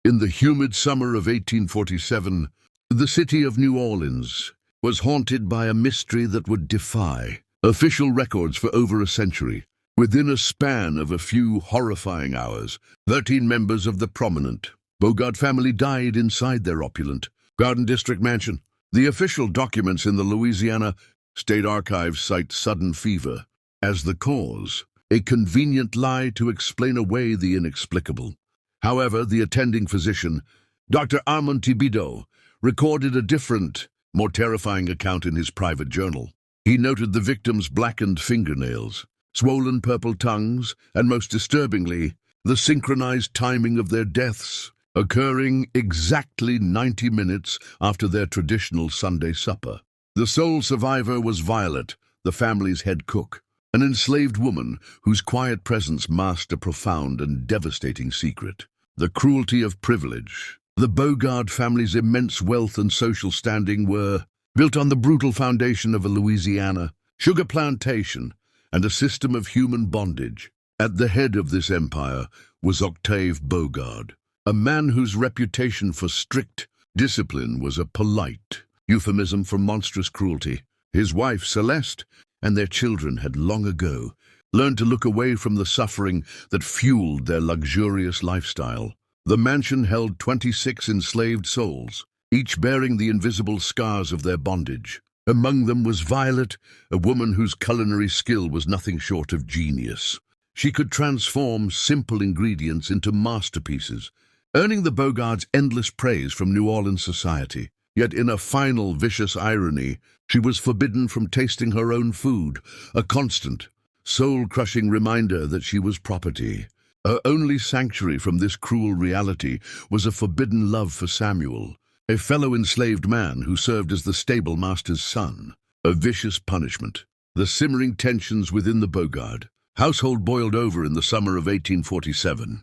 In the humid summer of 1847, the city of New Orleans was haunted by a mystery that would defy official records for over a century. Within a span of a few horrifying hours, 13 members of the prominent Bogard family died inside their opulent Garden District mansion. The official documents in the Louisiana State Archives cite sudden fever as the cause, a convenient lie to explain away the inexplicable. However, the attending physician, Dr. Armand Thibodeau, recorded a different, more terrifying account in his private journal. He noted the victims' blackened fingernails, swollen purple tongues, and most disturbingly, the synchronized timing of their deaths, occurring exactly 90 minutes after their traditional Sunday supper. The sole survivor was Violet, the family's head cook, an enslaved woman whose quiet presence masked a profound and devastating secret: the cruelty of privilege. The Bogard family's immense wealth and social standing were built on the brutal foundation of a Louisiana sugar plantation and a system of human bondage. At the head of this empire was Octave Bogard, a man whose reputation for strict discipline was a polite euphemism for monstrous cruelty. His wife, Celeste, and their children had long ago learned to look away from the suffering that fueled their luxurious lifestyle. The mansion held 26 enslaved souls, each bearing the invisible scars of their bondage. Among them was Violet, a woman whose culinary skill was nothing short of genius. She could transform simple ingredients into masterpieces, earning the Bogards endless praise from New Orleans society. Yet in a final vicious irony, she was forbidden from tasting her own food, a constant, soul-crushing reminder that she was property. Her only sanctuary from this cruel reality was a forbidden love for Samuel, a fellow enslaved man who served as the stable master's son. A vicious punishment. The simmering tensions within the Bogard household boiled over in the summer of 1847.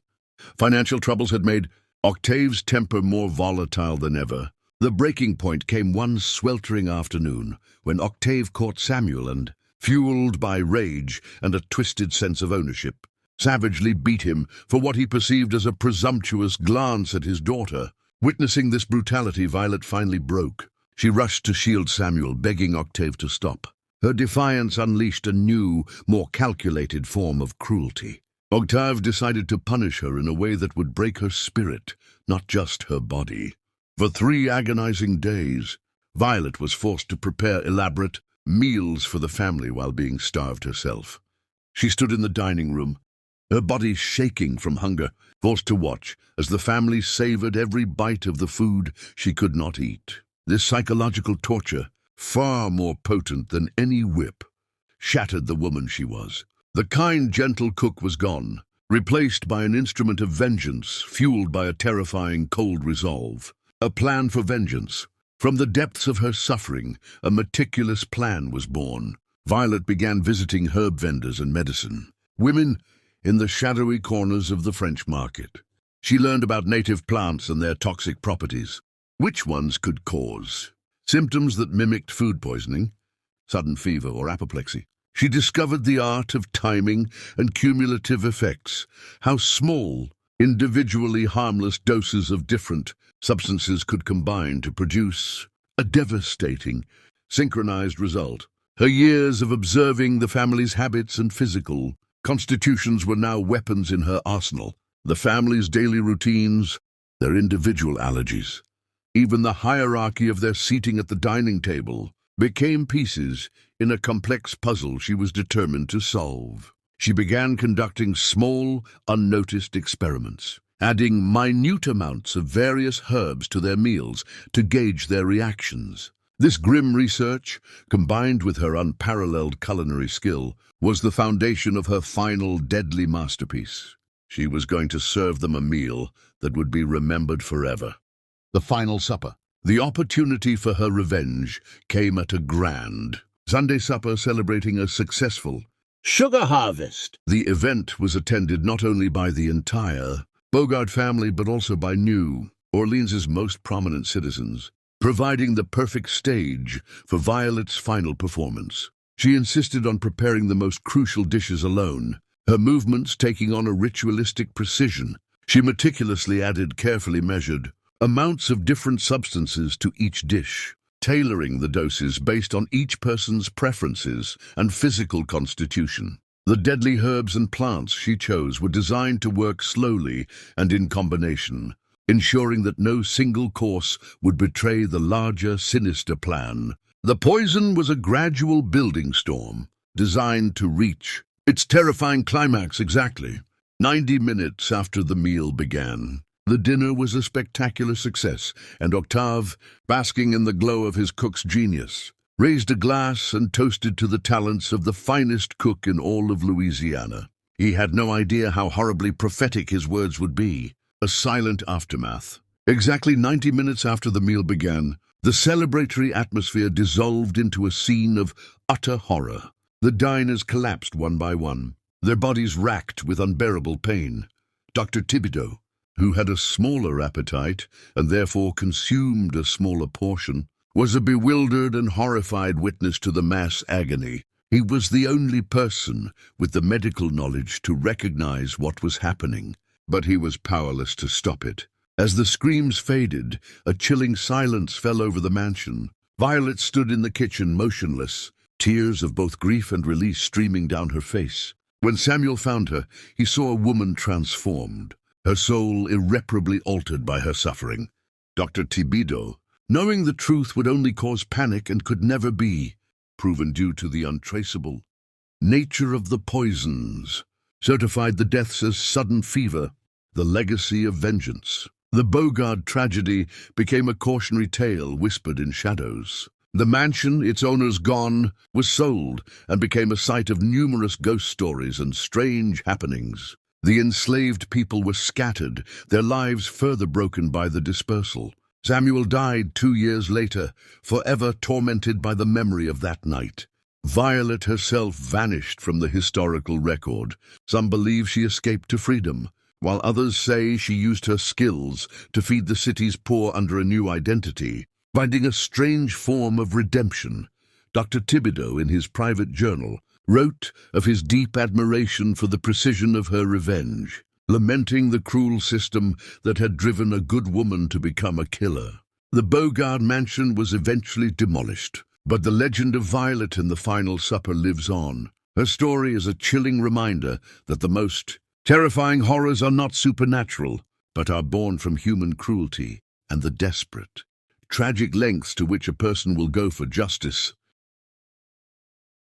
Financial troubles had made Octave's temper more volatile than ever. The breaking point came one sweltering afternoon when Octave caught Samuel and, fueled by rage and a twisted sense of ownership, savagely beat him for what he perceived as a presumptuous glance at his daughter. Witnessing this brutality, Violet finally broke. She rushed to shield Samuel, begging Octave to stop. Her defiance unleashed a new, more calculated form of cruelty. Octave decided to punish her in a way that would break her spirit, not just her body. For 3 agonizing days, Violet was forced to prepare elaborate meals for the family while being starved herself. She stood in the dining room, her body shaking from hunger, forced to watch as the family savored every bite of the food she could not eat. This psychological torture, far more potent than any whip, shattered the woman she was. The kind, gentle cook was gone, replaced by an instrument of vengeance fueled by a terrifying, cold resolve. A plan for vengeance. From the depths of her suffering, a meticulous plan was born. Violet began visiting herb vendors and medicine women in the shadowy corners of the French market. She learned about native plants and their toxic properties. Which ones could cause symptoms that mimicked food poisoning, sudden fever, or apoplexy. She discovered the art of timing and cumulative effects, how small, individually harmless doses of different substances could combine to produce a devastating, synchronized result. Her years of observing the family's habits and physical constitutions were now weapons in her arsenal. The family's daily routines, their individual allergies, even the hierarchy of their seating at the dining table, became pieces in a complex puzzle she was determined to solve. She began conducting small, unnoticed experiments, adding minute amounts of various herbs to their meals to gauge their reactions. This grim research, combined with her unparalleled culinary skill, was the foundation of her final deadly masterpiece. She was going to serve them a meal that would be remembered forever. The final supper. The opportunity for her revenge came at a grand Sunday supper celebrating a successful sugar harvest. The event was attended not only by the entire Bogard family but also by New Orleans' most prominent citizens, providing the perfect stage for Violet's final performance. She insisted on preparing the most crucial dishes alone, her movements taking on a ritualistic precision. She meticulously added carefully measured amounts of different substances to each dish, tailoring the doses based on each person's preferences and physical constitution. The deadly herbs and plants she chose were designed to work slowly and in combination, ensuring that no single course would betray the larger, sinister plan. The poison was a gradual building storm, designed to reach its terrifying climax exactly 90 minutes after the meal began. The dinner was a spectacular success, and Octave, basking in the glow of his cook's genius, raised a glass and toasted to the talents of the finest cook in all of Louisiana. He had no idea how horribly prophetic his words would be. A silent aftermath. Exactly 90 minutes after the meal began, the celebratory atmosphere dissolved into a scene of utter horror. The diners collapsed one by one, their bodies racked with unbearable pain. Dr. Thibodeau, who had a smaller appetite and therefore consumed a smaller portion, was a bewildered and horrified witness to the mass agony. He was the only person with the medical knowledge to recognize what was happening, but he was powerless to stop it. As the screams faded, a chilling silence fell over the mansion. Violet stood in the kitchen motionless, tears of both grief and release streaming down her face. When Samuel found her, he saw a woman transformed, her soul irreparably altered by her suffering. Dr. Thibodeau, knowing the truth would only cause panic and could never be proven due to the untraceable nature of the poisons, certified the deaths as sudden fever, the legacy of vengeance. The Bogard tragedy became a cautionary tale whispered in shadows. The mansion, its owners gone, was sold and became a site of numerous ghost stories and strange happenings. The enslaved people were scattered, their lives further broken by the dispersal. Samuel died 2 years later, forever tormented by the memory of that night. Violet herself vanished from the historical record. Some believe she escaped to freedom, while others say she used her skills to feed the city's poor under a new identity, finding a strange form of redemption. Dr. Thibodeau, in his private journal, wrote of his deep admiration for the precision of her revenge, lamenting the cruel system that had driven a good woman to become a killer. The Bogard mansion was eventually demolished, but the legend of Violet and the Final Supper lives on. Her story is a chilling reminder that the most terrifying horrors are not supernatural, but are born from human cruelty and the desperate, tragic lengths to which a person will go for justice.